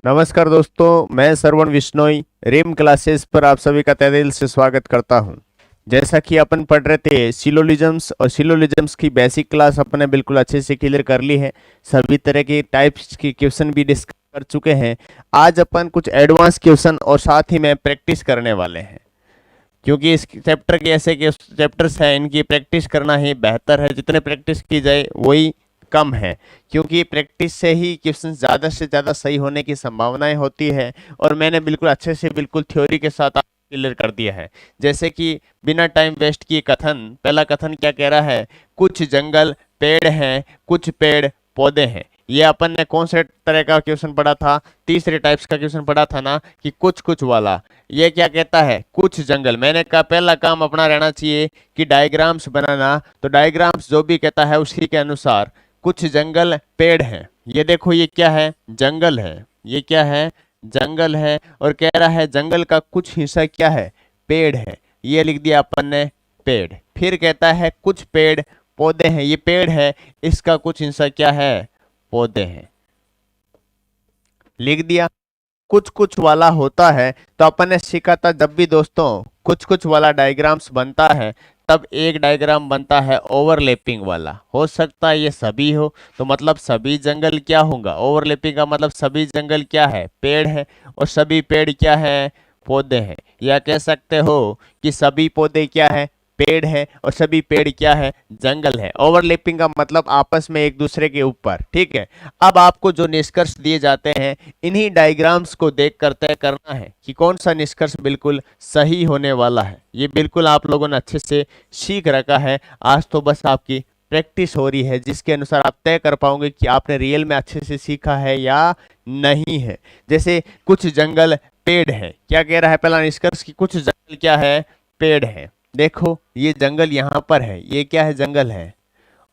नमस्कार दोस्तों, मैं श्रवण विश्नोई रिम क्लासेस पर आप सभी का तहे दिल से स्वागत करता हूं। जैसा कि अपन पढ़ रहे थे सिलोलिज्म्स और सिलोलिज्म्स की बेसिक क्लास अपने बिल्कुल अच्छे से क्लियर कर ली है। सभी तरह के टाइप्स की क्वेश्चन भी डिस्कस कर चुके हैं। आज अपन कुछ एडवांस क्वेश्चन और साथ ही में प्रैक्टिस करने वाले हैं, क्योंकि इस चैप्टर के ऐसे के चैप्टर्स हैं, इनकी प्रैक्टिस करना ही बेहतर है। जितने प्रैक्टिस की जाए वही कम है, क्योंकि प्रैक्टिस से ही क्वेश्चन ज़्यादा से ज़्यादा सही होने की संभावनाएं होती है। और मैंने बिल्कुल अच्छे से बिल्कुल थ्योरी के साथ क्लियर कर दिया है। जैसे कि बिना टाइम वेस्ट किए कथन, पहला कथन क्या कह रहा है, कुछ जंगल पेड़ हैं, कुछ पेड़ पौधे हैं। ये अपन ने कौन से तरह का क्वेश्चन पढ़ा था, तीसरे टाइप्स का क्वेश्चन पढ़ा था ना, कि कुछ कुछ वाला। ये क्या कहता है, कुछ जंगल। मैंने कहा पहला काम अपना रहना चाहिए कि डायग्राम्स बनाना, तो डायग्राम्स जो भी कहता है उसी के अनुसार कुछ जंगल पेड़ हैं। ये देखो, ये क्या है, जंगल है। ये क्या है, जंगल है। और कह रहा है जंगल का कुछ हिस्सा क्या है, पेड़ है। ये लिख दिया अपन ने, पेड़। फिर कहता है कुछ पेड़ पौधे हैं। ये पेड़ है, इसका कुछ हिस्सा क्या है, पौधे हैं, लिख दिया। कुछ कुछ वाला होता है तो अपन ने सीखा था, जब भी दोस्तों कुछ कुछ वाला डायग्राम्स बनता है तब एक डायग्राम बनता है ओवरलैपिंग वाला। हो सकता है ये सभी हो, तो मतलब सभी जंगल क्या होगा, ओवरलैपिंग का मतलब सभी जंगल क्या है, पेड़ है। और सभी पेड़ क्या है, पौधे हैं। या कह सकते हो कि सभी पौधे क्या है, पेड़ है। और सभी पेड़ क्या है, जंगल है। ओवरलैपिंग का मतलब आपस में एक दूसरे के ऊपर। ठीक है, अब आपको जो निष्कर्ष दिए जाते हैं इन्हीं डायग्राम्स को देख कर तय करना है कि कौन सा निष्कर्ष बिल्कुल सही होने वाला है। ये बिल्कुल आप लोगों ने अच्छे से सीख रखा है। आज तो बस आपकी प्रैक्टिस हो रही है, जिसके अनुसार आप तय कर पाओगे कि आपने रियल में अच्छे से सीखा है या नहीं है। जैसे कुछ जंगल पेड़ है, क्या कह रहा है पहला निष्कर्ष कि कुछ जंगल क्या है, पेड़ है। देखो ये जंगल यहाँ पर है, ये क्या है, जंगल है।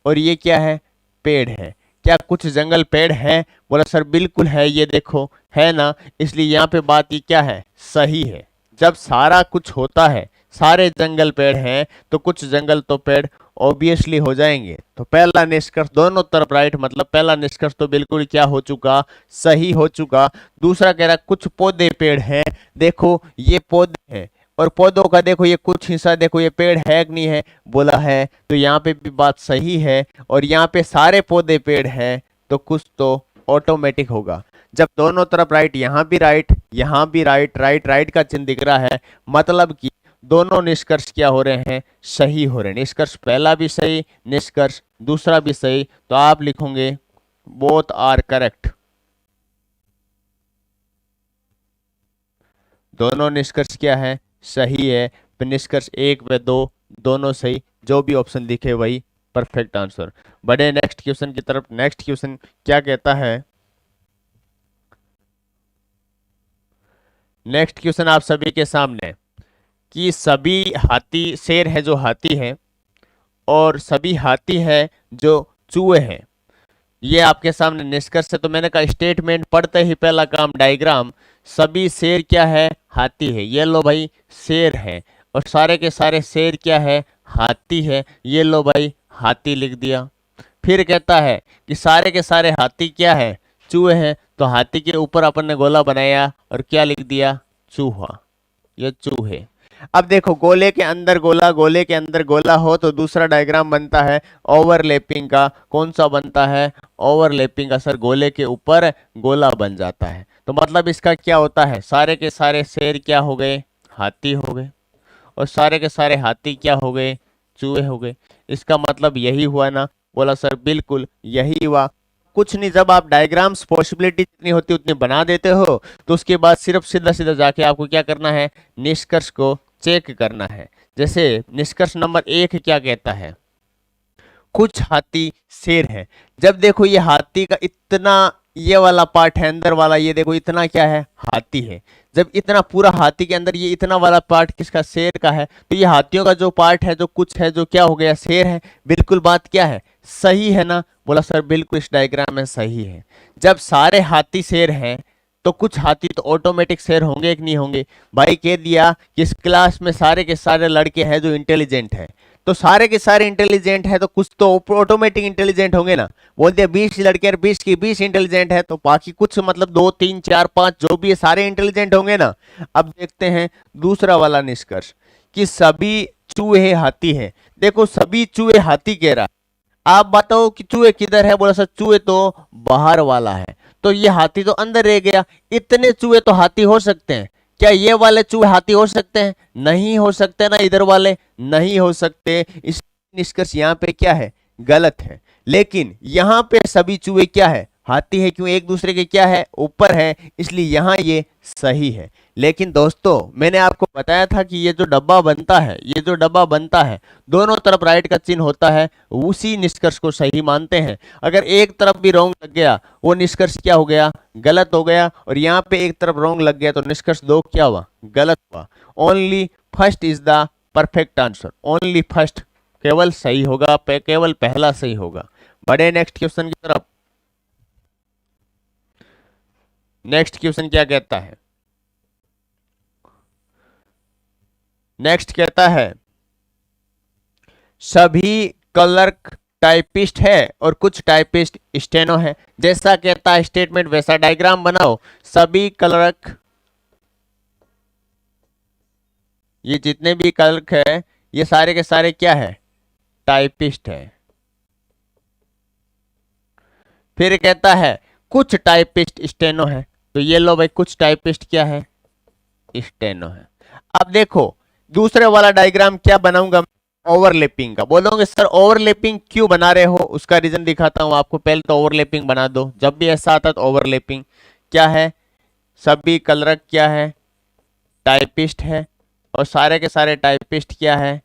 और ये क्या है, पेड़ है। क्या कुछ जंगल पेड़ है, बोला सर बिल्कुल है, ये देखो है ना। इसलिए यहाँ पे बात ये क्या है, सही है। जब सारा कुछ होता है, सारे जंगल पेड़ हैं, तो कुछ जंगल तो पेड़ ऑब्वियसली हो जाएंगे। तो पहला निष्कर्ष दोनों तरफ राइट, मतलब पहला निष्कर्ष तो बिल्कुल क्या हो चुका, सही हो चुका। दूसरा कह रहा कुछ पौधे पेड़ हैं। देखो ये पौधे हैं, और पौधों का देखो ये कुछ हिस्सा, देखो ये पेड़ है कि नहीं है, बोला है। तो यहाँ पे भी बात सही है। और यहाँ पे सारे पौधे पेड़ हैं, तो कुछ तो ऑटोमेटिक होगा। जब दोनों तरफ राइट, यहाँ भी राइट, यहाँ भी राइट, राइट राइट का चिन्ह दिख रहा है, मतलब कि दोनों निष्कर्ष क्या हो रहे हैं, सही हो रहे हैं। निष्कर्ष पहला भी सही, निष्कर्ष दूसरा भी सही। तो आप लिखोगे बोथ आर करेक्ट। दोनों निष्कर्ष क्या है, सही है। फिर निष्कर्ष एक व दो दोनों सही, जो भी ऑप्शन दिखे वही परफेक्ट आंसर। बढ़े नेक्स्ट क्वेश्चन की तरफ। नेक्स्ट क्वेश्चन क्या कहता है, नेक्स्ट क्वेश्चन आप सभी के सामने, कि सभी हाथी, शेर है जो हाथी है, और सभी हाथी है जो चूहे हैं। ये आपके सामने निष्कर्ष है। तो मैंने कहा स्टेटमेंट पढ़ते ही पहला काम डायग्राम, सभी शेर क्या है, हाथी है। ये लो भाई शेर है, और सारे के सारे शेर क्या है, हाथी है। ये लो भाई हाथी लिख दिया। फिर कहता है कि सारे के सारे हाथी क्या है, चूहे हैं। तो हाथी के ऊपर अपन ने गोला बनाया और क्या लिख दिया, चूहा। ये चूहे। अब देखो गोले के अंदर गोला, गोले के अंदर गोला हो तो दूसरा डायग्राम बनता है ओवरलैपिंग का। कौन सा बनता है, ओवरलैपिंग का। सर गोले के ऊपर गोला बन जाता है, तो मतलब इसका क्या होता है, सारे के सारे शेर क्या हो गए, हाथी हो गए। और सारे के सारे हाथी क्या हो गए, चूहे हो गए। इसका मतलब यही हुआ ना, बोला सर बिल्कुल यही हुआ। कुछ नहीं, जब आप डायग्राम्स पॉसिबिलिटी जितनी होती उतनी बना देते हो, तो उसके बाद सिर्फ सीधा सीधा जाके आपको क्या करना है, निष्कर्ष को चेक करना है। जैसे निष्कर्ष नंबर एक क्या कहता है, कुछ हाथी शेर है। जब देखो ये हाथी का इतना, ये वाला पार्ट है अंदर वाला, ये देखो इतना क्या है, हाथी है। जब इतना पूरा हाथी के अंदर ये इतना वाला पार्ट किसका, शेर का है, तो ये हाथियों का जो पार्ट है, जो कुछ है, जो क्या हो गया, शेर है। बिल्कुल बात क्या है, सही है ना। बोला सर बिल्कुल इस डायग्राम में सही है। जब सारे हाथी शेर हैं तो कुछ हाथी तो ऑटोमेटिक शेर होंगे कि नहीं होंगे। भाई कह दिया कि इस क्लास में सारे के सारे लड़के हैं जो इंटेलिजेंट है, तो सारे के सारे इंटेलिजेंट है तो कुछ तो ऑटोमेटिक इंटेलिजेंट होंगे ना। बोलते हैं 20 लड़के और 20 की 20 इंटेलिजेंट है, तो बाकी कुछ मतलब 2 3 4 5 जो भी है सारे इंटेलिजेंट होंगे ना। अब देखते हैं दूसरा वाला निष्कर्ष कि सभी चूहे हाथी है। देखो सभी चूहे हाथी कह रहा है, आप बताओ कि चूहे किधर है। बोला सर चूहे तो बाहर वाला है, तो ये हाथी तो अंदर रह गया। इतने चूहे तो हाथी हो सकते हैं, क्या ये वाले चूहे हाथी हो सकते हैं? नहीं हो सकते ना, इधर वाले नहीं हो सकते। इस निष्कर्ष यहाँ पे क्या है, गलत है। लेकिन यहाँ पे सभी चूहे क्या है, हाथी है, क्यों एक दूसरे के क्या है, ऊपर है, इसलिए यहाँ ये सही है। लेकिन दोस्तों मैंने आपको बताया था कि ये जो डब्बा बनता है, ये जो डब्बा बनता है दोनों तरफ राइट का चिन्ह होता है, उसी निष्कर्ष को सही मानते हैं। अगर एक तरफ भी रॉन्ग लग गया वो निष्कर्ष क्या हो गया, गलत हो गया। और यहाँ पे एक तरफ रॉन्ग लग गया तो निष्कर्ष 2 क्या हुआ, गलत हुआ। Only first is the perfect answer, only first केवल सही होगा, केवल पहला सही होगा। बढ़े नेक्स्ट क्वेश्चन की तरफ। नेक्स्ट क्वेश्चन क्या कहता है, नेक्स्ट कहता है सभी क्लर्क टाइपिस्ट है और कुछ टाइपिस्ट स्टेनो है। जैसा कहता है स्टेटमेंट वैसा डायग्राम बनाओ। सभी क्लर्क, ये जितने भी क्लर्क है ये सारे के सारे क्या है, टाइपिस्ट है। फिर कहता है कुछ टाइपिस्ट स्टेनो है, तो ये लो भाई कुछ टाइपिस्ट क्या है, स्टेनो है। अब देखो दूसरे वाला डायग्राम क्या बनाऊंगा, ओवरलैपिंग का। बोलोगे सर ओवरलैपिंग क्यों बना रहे हो, उसका रीजन दिखाता हूं आपको। पहले तो ओवरलैपिंग बना दो, जब भी ऐसा आता है तो ओवरलैपिंग क्या है, सभी क्लर्क क्या है, टाइपिस्ट है, और सारे के सारे टाइपिस्ट क्या है,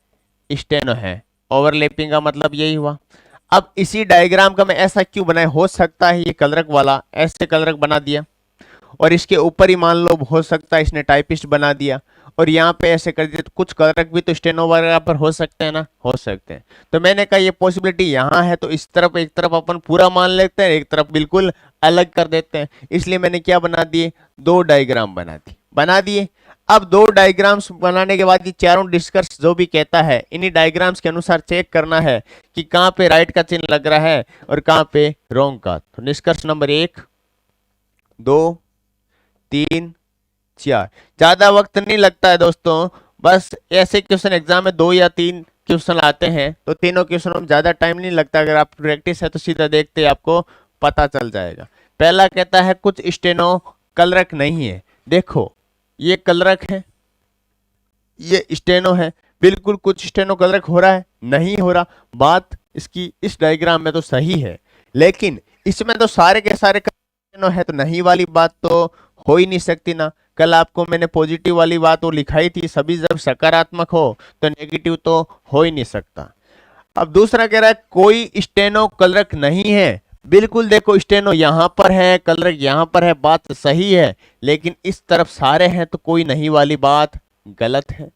स्टेनो है। ओवरलैपिंग का मतलब यही हुआ। अब इसी डायग्राम का मैं ऐसा क्यों बनाया, हो सकता है ये क्लर्क वाला ऐसे क्लर्क बना दिया, और इसके ऊपर ही मान लो हो सकता है इसने टाइपिस्ट बना दिया, और यहाँ पे ऐसे कर दिया, तो कुछ क्लर्क भी तो स्टेनो वगैरह पर हो सकते हैं ना, हो सकते हैं। तो मैंने कहा ये पॉसिबिलिटी यहाँ है, तो इस तरफ एक तरफ अपन पूरा मान लेते हैं, एक तरफ बिल्कुल अलग कर देते हैं। इसलिए मैंने क्या बना दिए, 2 डायग्राम बना दिए। अब 2 डायग्राम्स बनाने के बाद ये चारों डिस्कस जो भी कहता है इन्हीं डायग्राम्स के अनुसार चेक करना है कि कहाँ पे राइट का चिन्ह लग रहा है और कहाँ पे रॉन्ग का। तो निष्कर्ष नंबर 1 2 3 4, ज्यादा वक्त नहीं लगता है दोस्तों। बस ऐसे क्वेश्चन एग्जाम में 2 या 3 क्वेश्चन आते हैं, तो तीनों क्वेश्चनों में ज्यादा टाइम नहीं लगता। अगर आप प्रैक्टिस है तो सीधा देखते आपको पता चल जाएगा। पहला कहता है कुछ स्टेनो क्लर्क नहीं है। देखो ये क्लर्क है, ये स्टेनो है, बिल्कुल कुछ स्टेनो क्लर्क हो रहा है, नहीं हो रहा। बात इसकी इस डायग्राम में तो सही है, लेकिन इसमें तो सारे के सारे स्टेनो है, तो नहीं वाली बात तो हो ही नहीं सकती ना। कल आपको मैंने पॉजिटिव वाली बात वो लिखाई थी, सभी जब सकारात्मक हो तो नेगेटिव तो हो ही नहीं सकता। अब दूसरा कह रहा है कोई स्टेनो क्लर्क नहीं है। बिल्कुल देखो स्टेनो यहां पर है, क्लर्क यहां पर है, बात सही है, लेकिन इस तरफ सारे हैं तो कोई नहीं वाली बात गलत है।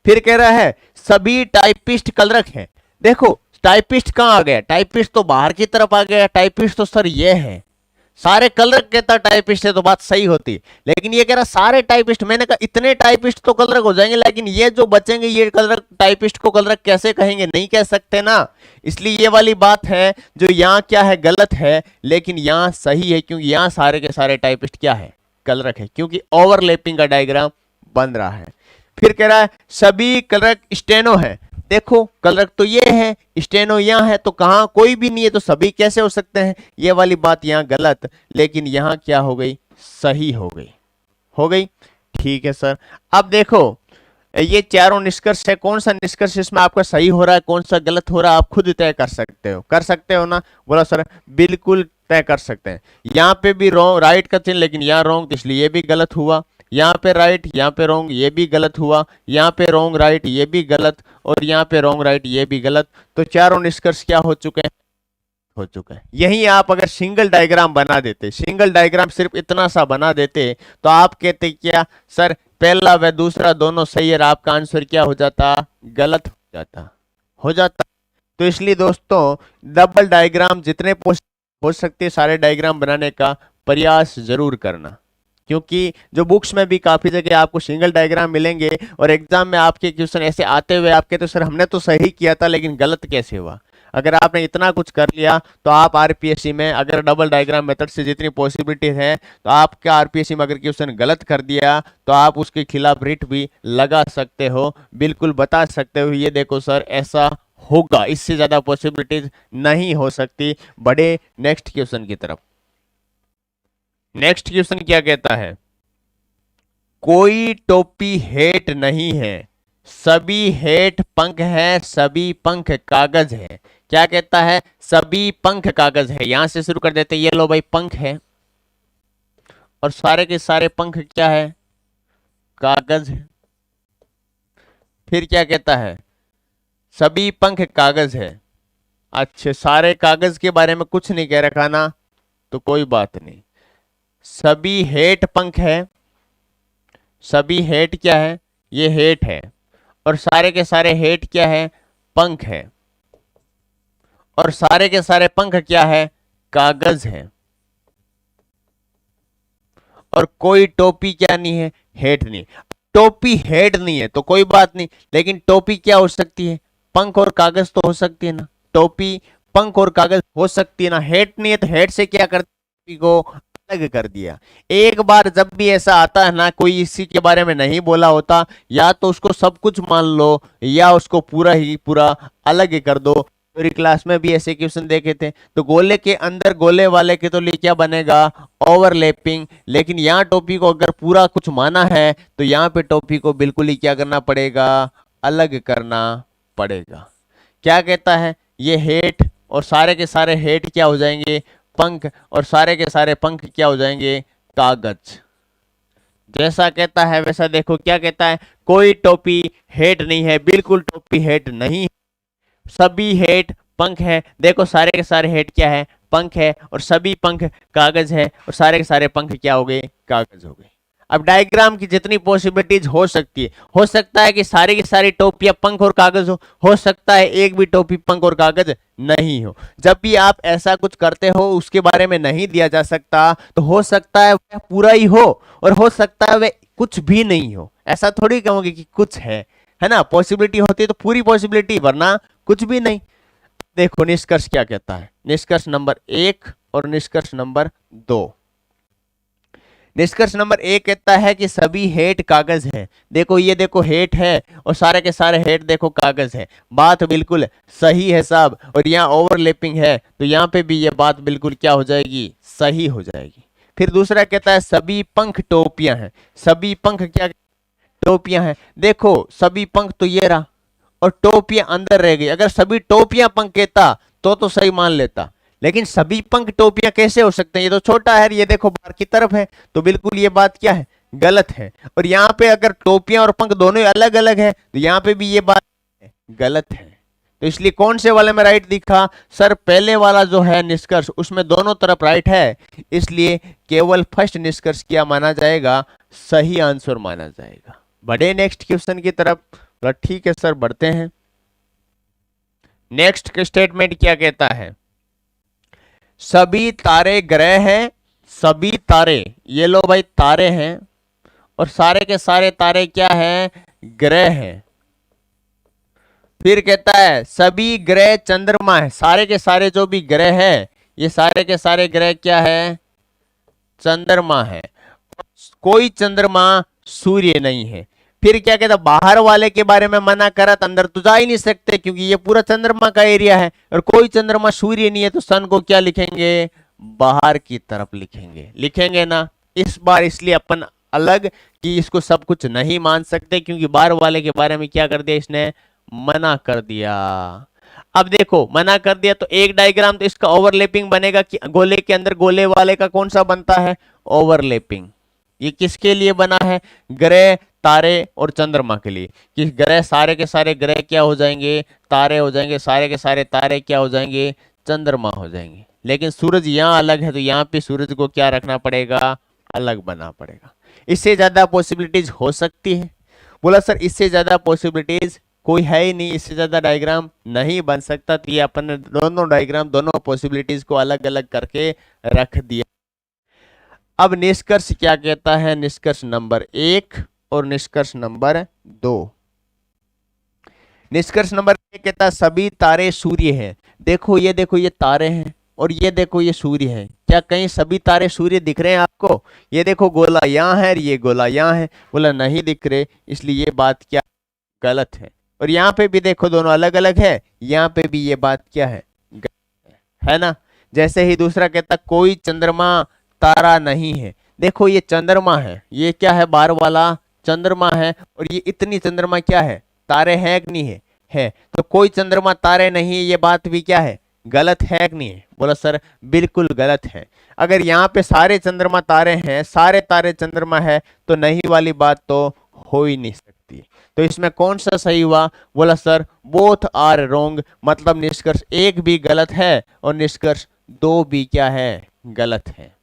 फिर कह रहा है सभी टाइपिस्ट क्लर्क हैं। देखो टाइपिस्ट कहां आ गया, टाइपिस्ट तो बाहर की तरफ आ गया। टाइपिस्ट तो सर ये है, सारे क्लर्क कहता टाइपिस्ट है तो बात सही होती, लेकिन ये कह रहा सारे टाइपिस्ट। मैंने कहा इतने टाइपिस्ट तो क्लर्क हो जाएंगे, लेकिन ये जो बचेंगे ये क्लर्क टाइपिस्ट को क्लर्क कैसे कहेंगे, नहीं कह सकते ना। इसलिए ये वाली बात है जो यहाँ क्या है, गलत है, लेकिन यहाँ सही है, क्योंकि यहाँ सारे के सारे टाइपिस्ट क्या है, क्लर्क है, क्योंकि ओवरलैपिंग का डायग्राम बन रहा है। फिर कह रहा है सभी क्लर्क स्टेनो है। देखो क्लर्क तो ये है, स्टेनो यहाँ है, तो कहां कोई भी नहीं है, तो सभी कैसे हो सकते हैं। ये वाली बात यहाँ गलत, लेकिन यहाँ क्या हो गई, सही हो गई, हो गई। ठीक है सर। अब देखो ये चारों निष्कर्ष है, कौन सा निष्कर्ष इसमें आपका सही हो रहा है, कौन सा गलत हो रहा है, आप खुद तय कर सकते हो ना। बोला सर बिल्कुल तय कर सकते हैं। यहाँ पे भी रॉन्ग राइट का चिन्ह, लेकिन यहाँ रॉन्ग, इसलिए ये भी गलत हुआ। यहाँ पे राइट, यहाँ पे रॉन्ग, ये भी गलत हुआ। यहाँ पे रॉन्ग राइट, ये भी गलत, और यहाँ पे रॉन्ग राइट, ये भी गलत। तो चारों निष्कर्ष क्या हो चुके हैं, हो चुका है। यही आप अगर सिंगल डायग्राम बना देते, सिंगल डायग्राम सिर्फ इतना सा बना देते, तो आप कहते क्या सर पहला व दूसरा दोनों सही है, आपका आंसर क्या हो जाता, गलत हो जाता। तो इसलिए दोस्तों डबल डायग्राम जितने हो सकते सारे डायग्राम बनाने का प्रयास जरूर करना। क्योंकि जो बुक्स में भी काफी जगह आपको सिंगल डायग्राम मिलेंगे और एग्जाम में आपके क्वेश्चन ऐसे आते हुए आपके तो सर हमने तो सही किया था लेकिन गलत कैसे हुआ। अगर आपने इतना कुछ कर लिया तो आप आरपीएससी में अगर डबल डायग्राम मेथड से जितनी पॉसिबिलिटी है तो आपका आरपीएससी में अगर क्वेश्चन गलत कर दिया तो आप उसके खिलाफ रिट भी लगा सकते हो, बिल्कुल बता सकते हो ये देखो सर ऐसा होगा, इससे ज्यादा पॉसिबिलिटीज नहीं हो सकती। बड़े नेक्स्ट क्वेश्चन की तरफ। नेक्स्ट क्वेश्चन क्या कहता है, कोई टोपी हेट नहीं है, सभी हेट पंख है, सभी पंख कागज है। क्या कहता है, सभी पंख कागज है। यहां से शुरू कर देते हैं, ये लो भाई पंख है और सारे के सारे पंख क्या है, कागज है। फिर क्या कहता है, सभी पंख कागज है। अच्छे सारे कागज के बारे में कुछ नहीं कह रखा ना, तो कोई बात नहीं। सभी हेट पंख है, सभी हेट क्या है, ये हेट है और सारे के सारे हेट क्या है, पंख है और सारे के सारे पंख क्या है, कागज है। और कोई टोपी क्या नहीं है, हेट नहीं। टोपी हेड नहीं है तो कोई बात नहीं, लेकिन टोपी क्या हो सकती है, पंख और कागज तो हो सकती है ना। टोपी पंख और कागज हो सकती है ना, हेड नहीं है तो हेड से क्या कर टोपी को अलग कर दिया। एक बार जब भी ऐसा आता है ना, कोई इसी के बारे में नहीं बोला होता, या तो उसको सब कुछ मान लो या उसको पूरा ही पूरा अलग कर दो। पूरी क्लास में भी ऐसे क्वेश्चन देखे थे। तो गोले के अंदर गोले वाले के तो लिए क्या बनेगा, ओवरलैपिंग। लेकिन यहाँ टोपी को अगर पूरा कुछ माना है तो यहाँ पे टोपी को बिल्कुल ही क्या करना पड़ेगा, अलग करना पड़ेगा। क्या कहता है, ये हेट और सारे के सारे हेट क्या हो जाएंगे, पंख, और सारे के सारे पंख क्या हो जाएंगे, कागज। जैसा कहता है वैसा देखो क्या कहता है, कोई टोपी हेट नहीं है, बिल्कुल टोपी हेट नहीं, सभी हेट पंख है। देखो सारे के सारे हेट क्या है, पंख है और सभी पंख कागज है और सारे के सारे पंख क्या हो गए, कागज हो गए। अब डायग्राम की जितनी पॉसिबिलिटीज हो सकती है, हो सकता है कि सारी की सारी टोपियां पंख और कागज हो सकता है एक भी टोपी पंख और कागज नहीं हो। जब भी आप ऐसा कुछ करते हो उसके बारे में नहीं दिया जा सकता, तो हो सकता है वह पूरा ही हो और हो सकता है वह कुछ भी नहीं हो। ऐसा थोड़ी कहोगे कि कुछ है ना, पॉसिबिलिटी होती है तो पूरी पॉसिबिलिटी, वरना कुछ भी नहीं। देखो निष्कर्ष क्या कहता है, निष्कर्ष नंबर 1 और निष्कर्ष नंबर 2। निष्कर्ष नंबर 1 कहता है कि सभी हेट कागज है। देखो ये देखो हेट है और सारे के सारे हेट देखो कागज है, बात बिल्कुल सही है साहब। और यहाँ ओवरलैपिंग है तो यहाँ पे भी ये बात बिल्कुल क्या हो जाएगी, सही हो जाएगी। फिर दूसरा कहता है सभी पंख टोपियां हैं, सभी पंख क्या टोपियां हैं। देखो सभी पंख तो ये रहा और टोपियां अंदर रह गई। अगर सभी टोपियां पंख कहता तो सही मान लेता, लेकिन सभी पंख टोपियां कैसे हो सकते हैं, ये तो छोटा है, ये देखो बाहर की तरफ है, तो बिल्कुल ये बात क्या है, गलत है। और यहाँ पे अगर टोपियां और पंख दोनों अलग अलग है तो यहाँ पे भी ये बात गलत है। तो इसलिए कौन से वाले में राइट दिखा, सर पहले वाला जो है निष्कर्ष उसमें दोनों तरफ राइट है, इसलिए केवल फर्स्ट निष्कर्ष क्या माना जाएगा, सही आंसर माना जाएगा। बढ़े नेक्स्ट क्वेश्चन की तरफ। ठीक है सर बढ़ते हैं। नेक्स्ट स्टेटमेंट क्या कहता है, सभी तारे ग्रह हैं, सभी तारे, ये लो भाई तारे हैं और सारे के सारे तारे क्या हैं, ग्रह हैं। फिर कहता है सभी ग्रह चंद्रमा है, सारे के सारे जो भी ग्रह है ये सारे के सारे ग्रह क्या है, चंद्रमा है। कोई चंद्रमा सूर्य नहीं है। फिर क्या कहता, बाहर वाले के बारे में मना करा तो अंदर तो जा ही नहीं सकते क्योंकि ये पूरा चंद्रमा का एरिया है और कोई चंद्रमा सूर्य नहीं है, तो सन को क्या लिखेंगे, बाहर की तरफ लिखेंगे, लिखेंगे ना इस बार। इसलिए अपन अलग कि इसको सब कुछ नहीं मान सकते क्योंकि बाहर वाले के बारे में क्या कर दिया, इसने मना कर दिया। अब देखो मना कर दिया तो एक डायग्राम तो इसका ओवरलैपिंग बनेगा कि गोले के अंदर गोले वाले का कौन सा बनता है, ओवरलैपिंग। ये किसके लिए बना है, ग्रह तारे और चंद्रमा के लिए, कि ग्रह सारे के सारे ग्रह क्या हो जाएंगे, तारे हो जाएंगे, सारे के सारे तारे क्या हो जाएंगे, चंद्रमा हो जाएंगे। लेकिन सूरज यहाँ अलग है तो यहाँ पे सूरज को क्या रखना पड़ेगा, अलग बना पड़ेगा। इससे ज्यादा पॉसिबिलिटीज हो सकती है, बोला सर इससे ज्यादा पॉसिबिलिटीज कोई है ही नहीं, इससे ज्यादा डायग्राम नहीं बन सकता। तो ये अपन ने दोनों डायग्राम दोनों पॉसिबिलिटीज को अलग अलग करके रख दिया। अब निष्कर्ष क्या कहता है, निष्कर्ष नंबर 1 और निष्कर्ष नंबर 2। निष्कर्ष नंबर 1 कहता है सभी तारे सूर्य हैं। देखो ये तारे हैं और ये देखो ये सूर्य है। क्या कहीं सभी तारे सूर्य दिख रहे हैं आपको? ये देखो गोला यहाँ है और ये गोला यहाँ है, बोला नहीं दिख रहे, इसलिए ये बात क्या गलत है। और यहाँ पे भी देखो दोनों अलग अलग है, यहाँ पे भी ये बात क्या है, गलत है ना। जैसे ही दूसरा कहता कोई चंद्रमा तारा नहीं है। देखो ये चंद्रमा है, ये क्या है, बार वाला चंद्रमा है, और ये इतनी चंद्रमा क्या है, तारे है कि नहीं है, है। तो कोई चंद्रमा तारे नहीं है, ये बात भी क्या है, गलत है कि नहीं है? बोला सर बिल्कुल गलत है। अगर यहाँ पे सारे चंद्रमा तारे हैं, सारे तारे चंद्रमा है, तो नहीं वाली बात तो हो ही नहीं सकती। तो इसमें कौन सा सही हुआ? बोला सर बोथ आर रोंग, मतलब निष्कर्ष 1 भी गलत है और निष्कर्ष 2 भी क्या है, गलत है।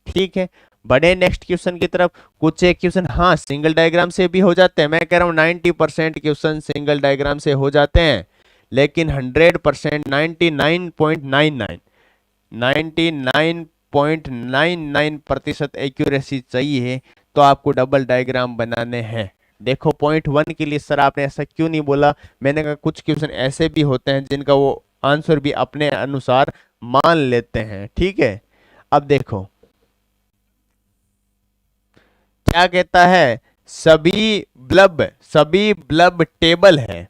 ठीक है, बढ़े नेक्स्ट क्वेश्चन की तरफ। कुछ एक क्वेश्चन हाँ सिंगल डायग्राम से भी हो जाते हैं, मैं कह रहा हूँ 90% क्वेश्चन सिंगल डायग्राम से हो जाते हैं, लेकिन 100% 99.99% एक्यूरेसी चाहिए, तो आपको डबल डायग्राम बनाने हैं। देखो पॉइंट 1 के लिए सर आपने ऐसा क्यों नहीं बोला? मैंने कहा कुछ क्वेश्चन ऐसे भी होते हैं जिनका वो आंसर भी अपने अनुसार मान लेते हैं। ठीक है, अब देखो क्या कहता है, सभी ब्लब टेबल है।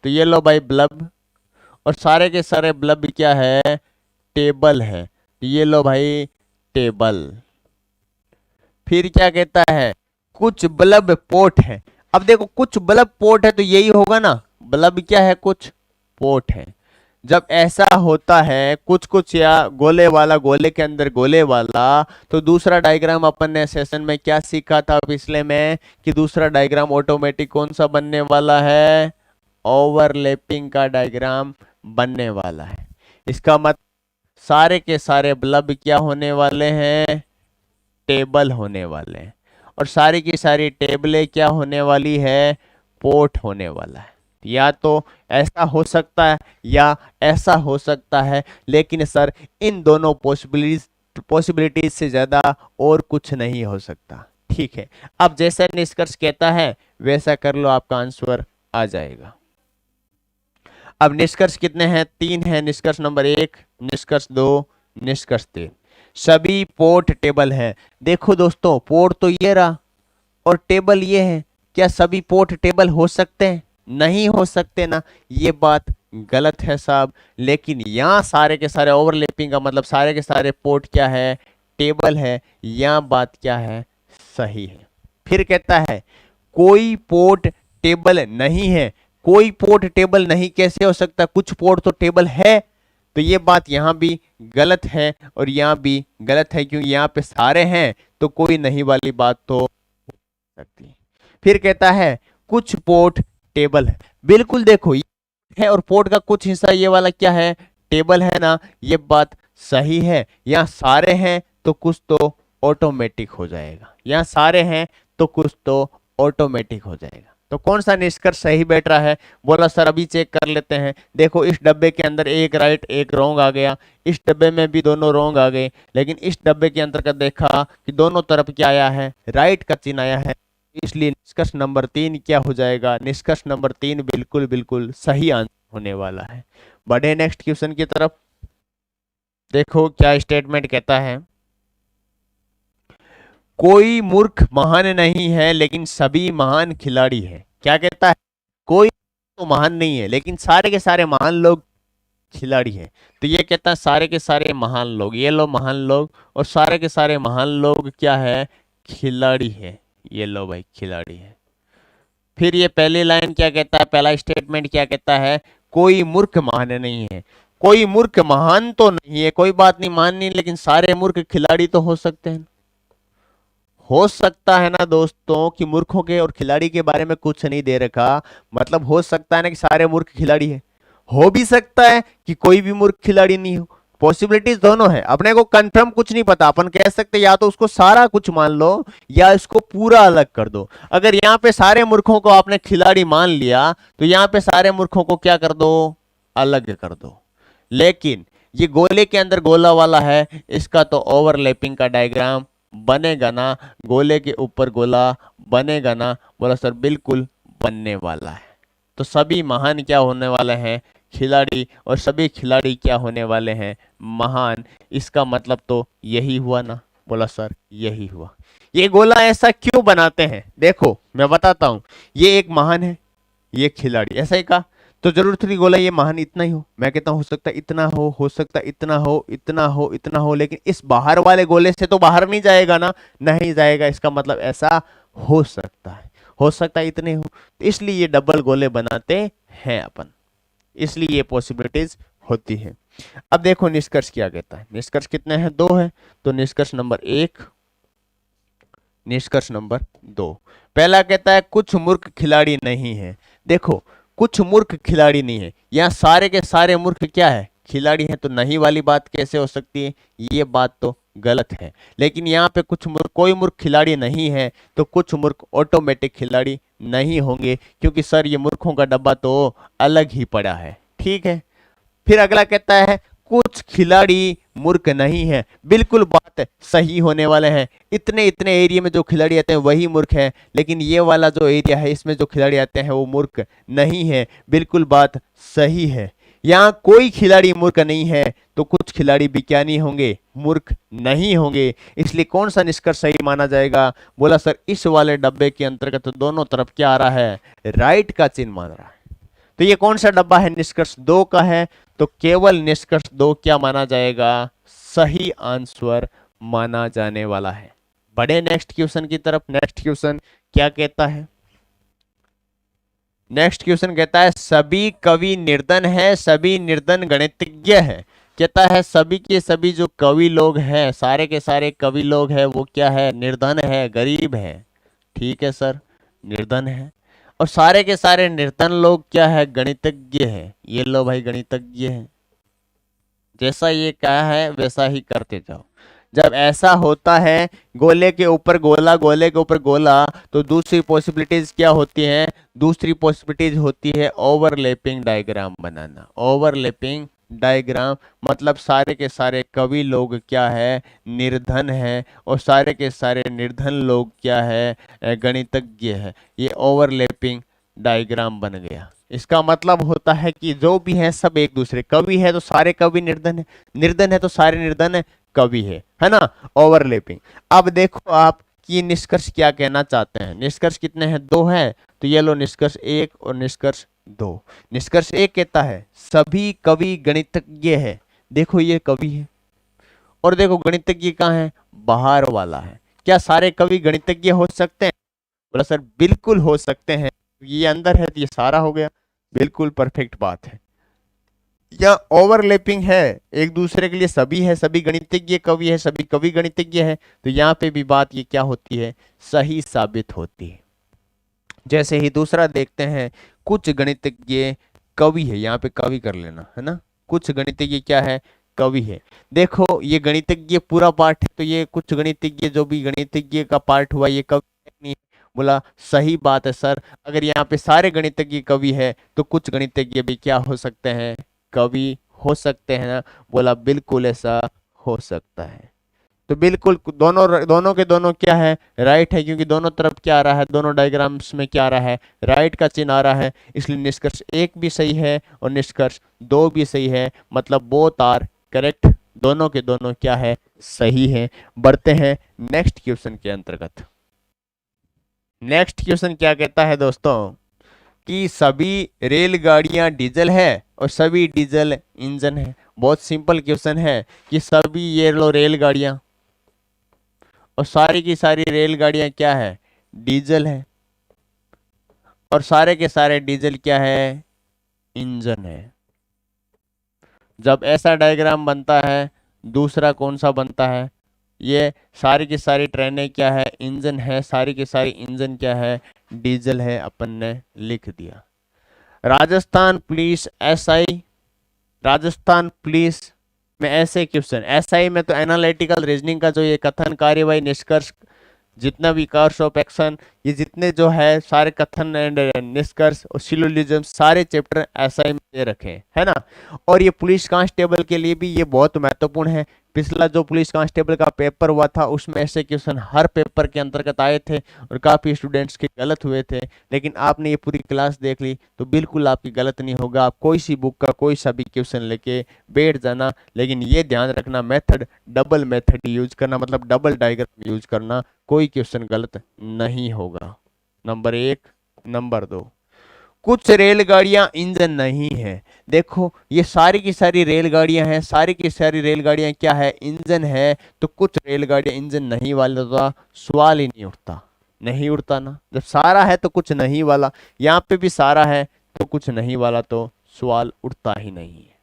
तो ये लो भाई ब्लब, और सारे के सारे ब्लब क्या है, टेबल है। तो ये लो भाई टेबल। फिर क्या कहता है, कुछ बल्ब पोट है। अब देखो कुछ बल्ब पोट है तो यही होगा ना, बल्ब क्या है, कुछ पोट है। जब ऐसा होता है कुछ कुछ या गोले वाला, गोले के अंदर गोले वाला, तो दूसरा डायग्राम अपन ने सेशन में क्या सीखा था पिछले में, कि दूसरा डायग्राम ऑटोमेटिक कौन सा बनने वाला है, ओवरलैपिंग का डायग्राम बनने वाला है। इसका मतलब सारे के सारे बल्ब क्या होने वाले हैं, टेबल होने वाले हैं, और सारी की सारी टेबलें क्या होने वाली है, पोर्ट होने वाला है। या तो ऐसा हो सकता है या ऐसा हो सकता है, लेकिन सर इन दोनों पॉसिबिलिटीज से ज्यादा और कुछ नहीं हो सकता। ठीक है, अब जैसा निष्कर्ष कहता है वैसा कर लो, आपका आंसर आ जाएगा। अब निष्कर्ष कितने हैं, 3 है। निष्कर्ष नंबर 1, निष्कर्ष 2, निष्कर्ष 3। सभी पोर्ट टेबल है। देखो दोस्तों पोर्ट तो ये रहा और टेबल ये है, क्या सभी पोर्ट टेबल हो सकते हैं? नहीं हो सकते ना, ये बात गलत है साहब। लेकिन यहाँ सारे के सारे ओवरलैपिंग का मतलब सारे के सारे पोर्ट क्या है, टेबल है, यहाँ बात क्या है, सही है। फिर कहता है कोई पोर्ट टेबल नहीं है। कोई पोर्ट टेबल नहीं कैसे हो सकता, कुछ पोर्ट तो टेबल है। तो ये बात यहाँ भी गलत है और यहाँ भी गलत है, क्योंकि यहाँ पे सारे हैं तो कोई नहीं वाली बात तो हो सकती है। फिर कहता है कुछ पोर्ट टेबल है। बिल्कुल देखो ये है और पोर्ट का कुछ हिस्सा ये वाला क्या है, टेबल है ना, ये बात सही है। यहाँ सारे हैं तो कुछ तो ऑटोमेटिक हो जाएगा, यहाँ सारे हैं तो कुछ तो ऑटोमेटिक हो जाएगा। तो कौन सा निष्कर्ष सही बैठ रहा है? बोला सर अभी चेक कर लेते हैं। देखो इस डब्बे के अंदर एक राइट एक रॉन्ग आ गया, इस डब्बे में भी दोनों रॉन्ग आ गए, लेकिन इस डब्बे के अंतर्गत देखा कि दोनों तरफ क्या आया है, राइट का चिन्ह आया है, इसलिए निष्कर्ष नंबर 3 क्या हो जाएगा, निष्कर्ष नंबर 3 बिल्कुल बिल्कुल सही आंसर होने वाला है। बढ़े नेक्स्ट क्वेश्चन की तरफ। देखो क्या स्टेटमेंट कहता है, कोई मूर्ख महान नहीं है लेकिन सभी महान खिलाड़ी हैं। क्या कहता है, कोई तो महान नहीं है लेकिन सारे के सारे महान लोग खिलाड़ी हैं। तो ये कहता है सारे के सारे महान लोग, ये लो महान लोग, और सारे के सारे महान लोग क्या है, खिलाड़ी है। ये लो भाई खिलाड़ी है। फिर ये पहली लाइन क्या कहता है, पहला स्टेटमेंट क्या कहता है, कोई मूर्ख महान नहीं है। कोई मूर्ख महान तो नहीं है, कोई बात नहीं महान नहीं, लेकिन सारे मूर्ख खिलाड़ी तो हो सकते हैं। हो सकता है ना दोस्तों कि मूर्खों के और खिलाड़ी के बारे में कुछ नहीं दे रखा, मतलब हो सकता है ना कि सारे मूर्ख खिलाड़ी हैं, हो भी सकता है कि कोई भी मूर्ख खिलाड़ी नहीं हो। पॉसिबिलिटीज दोनों है, अपने को कंफर्म कुछ नहीं पता। अपन कह सकते या तो उसको सारा कुछ मान लो या इसको पूरा अलग कर दो। अगर यहाँ पे सारे मूर्खों को आपने खिलाड़ी मान लिया तो यहाँ पे सारे मूर्खों को क्या कर दो, अलग कर दो। लेकिन ये गोले के अंदर गोला वाला है, इसका तो ओवरलैपिंग का डायग्राम बनेगा ना, गोले के ऊपर गोला बनेगा ना? बोला सर बिल्कुल बनने वाला है। तो सभी महान क्या होने वाले हैं? खिलाड़ी, और सभी खिलाड़ी क्या होने वाले हैं? महान। इसका मतलब तो यही हुआ ना? बोला सर यही हुआ। ये गोला ऐसा क्यों बनाते हैं? देखो मैं बताता हूं। ये एक महान है, ये खिलाड़ी, ऐसा ही कहा तो जरूर थोड़ी गोला ये महान इतना ही हो। मैं कहता हूं हो सकता है इतना हो सकता है इतना हो, इतना हो, इतना हो, लेकिन इस बाहर वाले गोले से तो बाहर नहीं जाएगा ना? नहीं जाएगा। इसका मतलब ऐसा हो सकता है, हो सकता है इतने हो। तो इसलिए ये डबल गोले बनाते हैं अपन, इसलिए ये पॉसिबिलिटीज होती है। अब देखो निष्कर्ष क्या कहता है। निष्कर्ष कितने हैं? 2 है। तो निष्कर्ष नंबर 1, निष्कर्ष नंबर 2। पहला कहता है कुछ मूर्ख खिलाड़ी नहीं है। देखो कुछ मूर्ख खिलाड़ी नहीं है, यहाँ सारे के सारे मूर्ख क्या है? खिलाड़ी है। तो नहीं वाली बात कैसे हो सकती है? ये बात तो गलत है। लेकिन यहाँ पे कुछ मूर्ख, कोई मूर्ख खिलाड़ी नहीं है, तो कुछ मूर्ख ऑटोमेटिक खिलाड़ी नहीं होंगे, क्योंकि सर ये मूर्खों का डब्बा तो अलग ही पड़ा है। ठीक है। फिर अगला कहता है कुछ खिलाड़ी मूर्ख नहीं है। बिल्कुल बात सही होने वाले हैं। इतने इतने एरिया में जो खिलाड़ी आते हैं वही मूर्ख है, लेकिन ये वाला जो एरिया है इसमें जो खिलाड़ी आते हैं वो मूर्ख नहीं है। बिल्कुल बात सही है। यहाँ कोई खिलाड़ी मूर्ख नहीं है, तो कुछ खिलाड़ी विज्ञानी होंगे, मूर्ख नहीं होंगे। इसलिए कौन सा निष्कर्ष सही माना जाएगा? बोला सर इस वाले डब्बे के अंतर्गत दोनों तरफ क्या आ रहा है? राइट का चिन्ह मान रहा है। तो ये कौन सा डब्बा है? निष्कर्ष 2 का है। तो केवल निष्कर्ष 2 क्या माना जाएगा? सही आंसर माना जाने वाला है। बढ़े नेक्स्ट क्वेश्चन की तरफ। नेक्स्ट क्वेश्चन क्या कहता है? नेक्स्ट क्वेश्चन कहता है सभी कवि निर्धन है, सभी निर्धन गणितज्ञ है। कहता है सभी के सभी जो कवि लोग हैं, सारे के सारे कवि लोग हैं, वो क्या है? निर्धन है, गरीब है। ठीक है सर, निर्धन है। और सारे के सारे निर्धन लोग क्या है? गणितज्ञ है। ये लो भाई गणितज्ञ है। जैसा ये कहा है वैसा ही करते जाओ। जब ऐसा होता है गोले के ऊपर गोला, गोले के ऊपर गोला, तो दूसरी पॉसिबिलिटीज क्या होती है? दूसरी पॉसिबिलिटीज होती है ओवरलैपिंग डायग्राम बनाना। ओवरलैपिंग डायग्राम मतलब सारे के सारे कवि लोग क्या है? निर्धन है, और सारे के सारे निर्धन लोग क्या है? गणितज्ञ है। ये ओवरलैपिंग डायग्राम बन गया। इसका मतलब होता है कि जो भी है सब एक दूसरे, कवि है तो सारे कवि निर्धन है, निर्धन है तो सारे निर्धन है, कवि है ना? ओवरलैपिंग। अब देखो आप कि निष्कर्ष क्या कहना चाहते हैं। निष्कर्ष कितने हैं? 2 है। तो ये लो निष्कर्ष 1 और निष्कर्ष 2। निष्कर्ष 1 कहता है सभी कवि गणितज्ञ है। देखो ये कवि है, और देखो गणितज्ञ कहाँ है? बाहर वाला है। क्या सारे कवि गणितज्ञ हो सकते हैं? बोला सर बिल्कुल हो सकते हैं। ये अंदर है तो ये सारा हो गया। बिल्कुल परफेक्ट बात है। या ओवरलैपिंग है एक दूसरे के लिए, सभी है, सभी गणितज्ञ कवि है, सभी कवि गणितज्ञ है, तो यहाँ पे भी बात ये क्या होती है? सही साबित होती है। जैसे ही दूसरा देखते हैं कुछ गणितज्ञ कवि है। यहाँ पे कवि कर लेना है ना। कुछ गणितज्ञ क्या है? कवि है। देखो ये गणितज्ञ पूरा पार्ट है, तो ये कुछ गणितज्ञ जो भी गणितज्ञ का पार्ट हुआ ये कवि नहीं। बोला सही बात है सर। अगर यहाँ पे सारे गणितज्ञ कवि है तो कुछ गणितज्ञ भी क्या हो सकते हैं? कवि हो सकते हैं ना? बोला बिल्कुल ऐसा हो सकता है। तो बिल्कुल दोनों दोनों के दोनों क्या है? राइट है, क्योंकि दोनों तरफ क्या आ रहा है? दोनों डायग्राम्स में क्या आ रहा है? राइट का चिन्ह आ रहा है। इसलिए निष्कर्ष 1 भी सही है और निष्कर्ष 2 भी सही है। मतलब बोथ आर करेक्ट। दोनों के दोनों क्या है? सही है। बढ़ते हैं नेक्स्ट क्वेश्चन के अंतर्गत। नेक्स्ट क्वेश्चन क्या कहता है दोस्तों कि सभी रेलगाड़ियां डीजल है और सभी डीजल इंजन है। बहुत सिंपल क्वेश्चन है कि सभी ये लो रेलगाड़ियां, और सारी की सारी रेलगाड़ियां क्या है? डीजल है, और सारे के सारे डीजल क्या है? इंजन है। जब ऐसा डायग्राम बनता है, दूसरा कौन सा बनता है? ये सारी की सारी ट्रेनें क्या है? इंजन है, सारी की सारी इंजन क्या है? डीजल है। अपन ने लिख दिया। Rajasthan police SI, Rajasthan police में ऐसे क्वेश्चन, एसआई में तो एनालिटिकल रीजनिंग का जो ये कथन कार्यवाही निष्कर्ष जितना भी कोर्स ऑफ एक्शन, ये जितने जो है सारे कथन एंड निष्कर्ष और सिलोजिज्म सारे चैप्टर एसआई में दे रखे हैं, है ना। और ये पुलिस कांस्टेबल के लिए भी ये बहुत महत्वपूर्ण है। पिछला जो पुलिस कांस्टेबल का पेपर हुआ था उसमें ऐसे क्वेश्चन हर पेपर के अंतर्गत आए थे और काफी स्टूडेंट्स के गलत हुए थे, लेकिन आपने ये पूरी क्लास देख ली तो बिल्कुल आपकी गलत नहीं होगा। आप कोई सी बुक का कोई सा भी क्वेश्चन लेके बैठ जाना, लेकिन ये ध्यान रखना मेथड डबल मेथड यूज करना, मतलब डबल डायग्राम यूज करना, कोई क्वेश्चन गलत नहीं होगा। नंबर 1। नंबर 2, कुछ रेलगाड़ियां इंजन नहीं है। देखो ये सारी की सारी रेलगाड़ियां हैं, सारी की सारी रेलगाड़ियां क्या है, इंजन है। तो कुछ रेलगाड़ियां इंजन नहीं वाला तो सवाल ही नहीं उठता, नहीं उठता ना। जब सारा है तो कुछ नहीं वाला, यहाँ पे भी सारा है तो कुछ नहीं वाला, तो सवाल उठता ही नहीं है।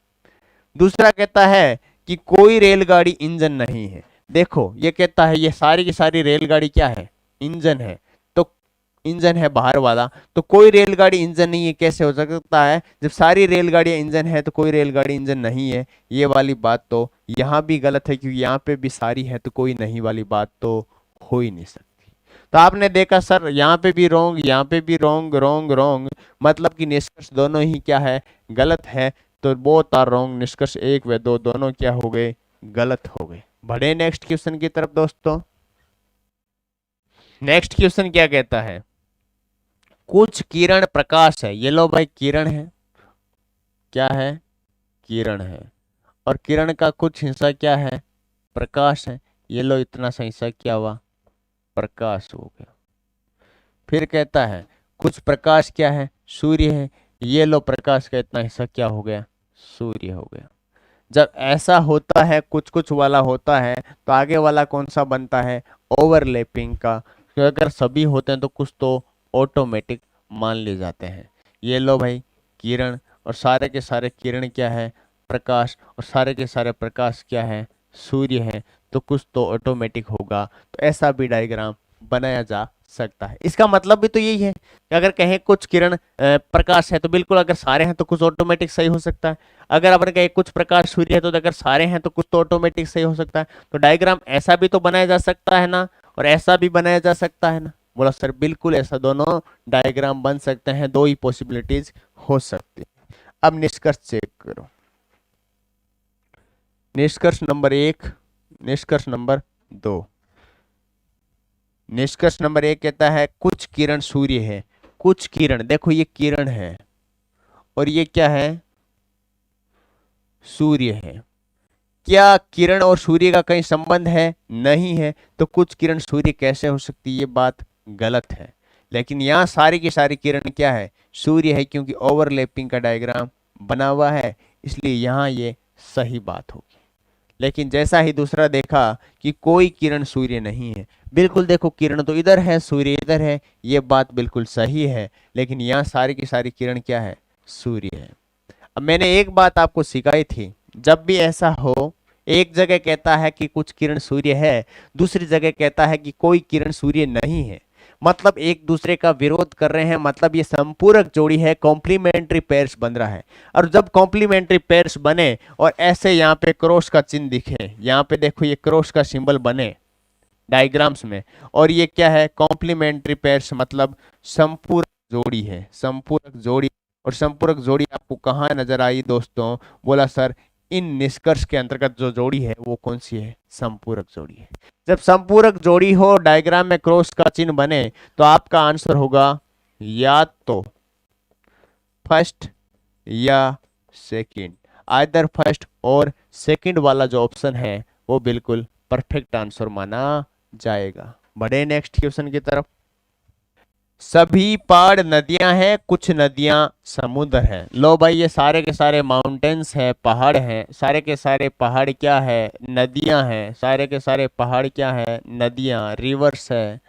दूसरा कहता है कि कोई रेलगाड़ी इंजन नहीं है। देखो ये कहता है ये सारी की सारी रेलगाड़ी क्या है, इंजन है। तो इंजन है बाहर वाला, तो कोई रेलगाड़ी इंजन नहीं है कैसे हो सकता है? जब सारी रेलगाड़ियां इंजन है तो कोई रेलगाड़ी इंजन नहीं है, ये वाली बात तो यहाँ भी गलत है, क्योंकि यहाँ पे भी सारी है तो कोई नहीं वाली बात तो हो ही नहीं सकती। तो आपने देखा सर यहाँ पे भी रोंग, यहाँ पे भी रोंग, रोंग रोंग, मतलब कि निष्कर्ष दोनों ही क्या है, गलत है। तो बोथ आर रोंग, निष्कर्ष 1 व 2 दोनों क्या हो गए, गलत हो गए। बढ़े नेक्स्ट क्वेश्चन की तरफ दोस्तों। नेक्स्ट क्वेश्चन क्या कहता है, कुछ किरण प्रकाश है। ये लो भाई किरण है, क्या है, किरण है, और किरण का कुछ हिस्सा क्या है, प्रकाश है। ये लो इतना सा हिस्सा क्या हुआ, प्रकाश हो गया। फिर कहता है कुछ प्रकाश क्या है, सूर्य है। ये लो प्रकाश का इतना हिस्सा क्या हो गया, सूर्य हो गया। जब ऐसा होता है कुछ कुछ वाला होता है तो आगे वाला कौन सा बनता है, ओवरलैपिंग का। तो अगर सभी होते हैं तो कुछ तो ऑटोमेटिक मान लिए जाते हैं। ये लो भाई किरण, और सारे के सारे किरण क्या है, प्रकाश, और सारे के सारे प्रकाश क्या है, सूर्य है। तो कुछ तो ऑटोमेटिक होगा, तो ऐसा भी डायग्राम बनाया जा सकता है। इसका मतलब भी तो यही है कि अगर कहें कुछ किरण प्रकाश है तो बिल्कुल अगर सारे हैं तो कुछ ऑटोमेटिक सही हो सकता है। अगर अपन कहें कुछ प्रकाश सूर्य है तो अगर सारे हैं तो कुछ तो ऑटोमेटिक सही हो सकता है। तो डायग्राम ऐसा भी तो बनाया जा सकता है ना, और ऐसा भी बनाया जा सकता है ना। बोला सर बिल्कुल ऐसा दोनों डायग्राम बन सकते हैं, दो ही पॉसिबिलिटीज हो सकती है। अब निष्कर्ष चेक करो। निष्कर्ष नंबर 1, निष्कर्ष नंबर 2। निष्कर्ष नंबर 1 कहता है कुछ किरण सूर्य है। कुछ किरण, देखो ये किरण है और ये क्या है, सूर्य है। क्या किरण और सूर्य का कहीं संबंध है, नहीं है। तो कुछ किरण सूर्य कैसे हो सकती है, ये बात गलत है। लेकिन यहाँ सारी की सारी किरण क्या है, सूर्य है, क्योंकि ओवरलैपिंग का डायग्राम बना हुआ है, इसलिए यहाँ ये सही बात होगी। लेकिन जैसा ही दूसरा देखा कि कोई किरण सूर्य नहीं है, बिल्कुल देखो किरण तो इधर है, सूर्य इधर है, ये बात बिल्कुल सही है। लेकिन यहाँ सारी की सारी किरण क्या है, सूर्य है। अब मैंने एक बात आपको सिखाई थी, जब भी ऐसा हो, एक जगह कहता है कि कुछ किरण सूर्य है, दूसरी जगह कहता है कि कोई किरण सूर्य नहीं है, मतलब एक दूसरे का विरोध कर रहे हैं, मतलब ये संपूरक जोड़ी है, कॉम्प्लीमेंट्री पेयर्स बन रहा है। और जब कॉम्प्लीमेंट्री पेयर्स बने और ऐसे यहाँ पे क्रॉस का चिन्ह दिखे, यहाँ पे देखो ये क्रॉस का सिंबल बने डायग्राम्स में, और ये क्या है, कॉम्प्लीमेंट्री पेयर्स, मतलब संपूरक जोड़ी है, संपूरक जोड़ी। और संपूरक जोड़ी आपको कहाँ नजर आई दोस्तों, बोला सर इन निष्कर्ष के अंतर्गत जो जोड़ी है वो कौन सी है, संपूरक जोड़ी है। जब संपूरक जोड़ी हो, डायग्राम में क्रॉस का चिन्ह बने, तो आपका आंसर होगा या तो फर्स्ट या सेकंड, आइदर फर्स्ट और सेकंड वाला जो ऑप्शन है वो बिल्कुल परफेक्ट आंसर माना जाएगा। बढ़े नेक्स्ट क्वेश्चन की तरफ। सभी पहाड़ नदियां हैं, कुछ नदियां समुद्र है। लो भाई ये सारे के सारे माउंटेन्स है, पहाड़ हैं, सारे के सारे पहाड़ क्या है, नदियां हैं, सारे के सारे पहाड़ क्या है, नदियां, रिवर्स है।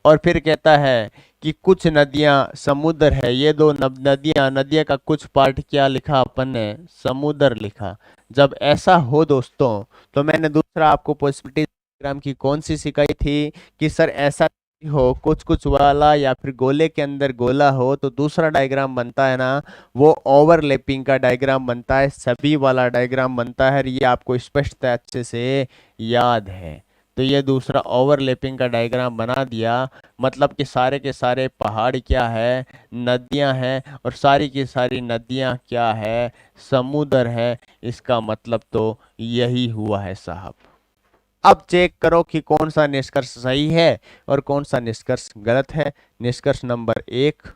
और फिर कहता है कि कुछ नदियां समुद्र है। ये दो नदियां, नदियां का कुछ पार्ट क्या लिखा अपन ने, समुद्र लिखा। जब ऐसा हो दोस्तों, तो मैंने दूसरा आपको पॉसिबिलिटी डायग्राम की कौन सी सिखाई थी कि सर ऐसा हो कुछ कुछ वाला या फिर गोले के अंदर गोला हो, तो दूसरा डायग्राम बनता है ना, वो ओवरलैपिंग का डायग्राम बनता है, सभी वाला डायग्राम बनता है। ये आपको स्पष्टता अच्छे से याद है। तो ये दूसरा ओवरलैपिंग का डायग्राम बना दिया। मतलब कि सारे के सारे पहाड़ क्या है, नदियां हैं, और सारी की सारी नदियां क्या है, समुद्र है। इसका मतलब तो यही हुआ है साहब। अब चेक करो कि कौन सा निष्कर्ष सही है और कौन सा निष्कर्ष गलत है। निष्कर्ष नंबर 1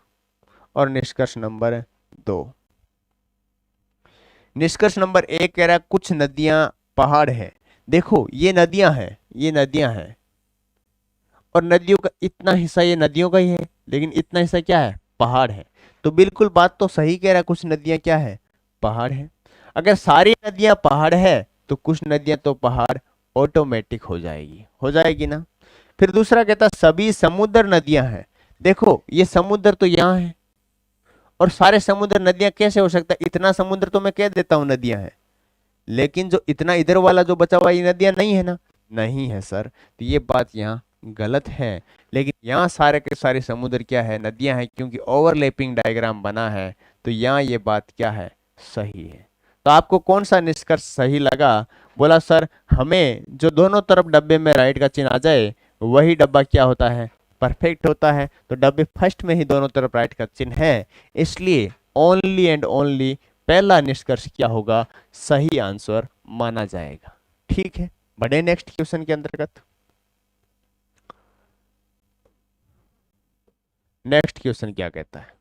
और निष्कर्ष नंबर 2। निष्कर्ष नंबर 1 कह रहा है कुछ नदियां पहाड़ है। देखो ये नदियां हैं, ये नदियां हैं, और नदियों का इतना हिस्सा ये नदियों का ही है, लेकिन इतना हिस्सा क्या है, पहाड़ है। तो बिल्कुल बात तो सही कह रहा है, कुछ नदियां क्या है, पहाड़ है। अगर सारी नदियां पहाड़ है तो कुछ नदियां तो पहाड़ ऑटोमेटिक हो जाएगी ना। फिर दूसरा कहता है सभी समुद्र नदियां हैं। देखो ये समुद्र तो यहाँ है, और सारे समुद्र नदियां कैसे हो सकता है, इतना समुद्र तो मैं कह देता हूँ नदियां हैं, लेकिन जो इतना इधर वाला जो बचा हुआ ये नदियां नहीं है ना, नहीं है सर। तो ये बात यहाँ गलत है। लेकिन यहाँ सारे के सारे समुद्र क्या है, नदियां हैं, क्योंकि ओवरलैपिंग डायग्राम बना है। तो यहाँ ये बात क्या है, सही है। तो आपको कौन सा निष्कर्ष सही लगा? बोला सर हमें जो दोनों तरफ डब्बे में राइट का चिन्ह आ जाए वही डब्बा क्या होता है, परफेक्ट होता है। तो डब्बे फर्स्ट में ही दोनों तरफ राइट का चिन्ह है, इसलिए ओनली एंड ओनली पहला निष्कर्ष क्या होगा, सही आंसर माना जाएगा। ठीक है, बढ़े नेक्स्ट क्वेश्चन के अंतर्गत। नेक्स्ट क्वेश्चन क्या कहता है,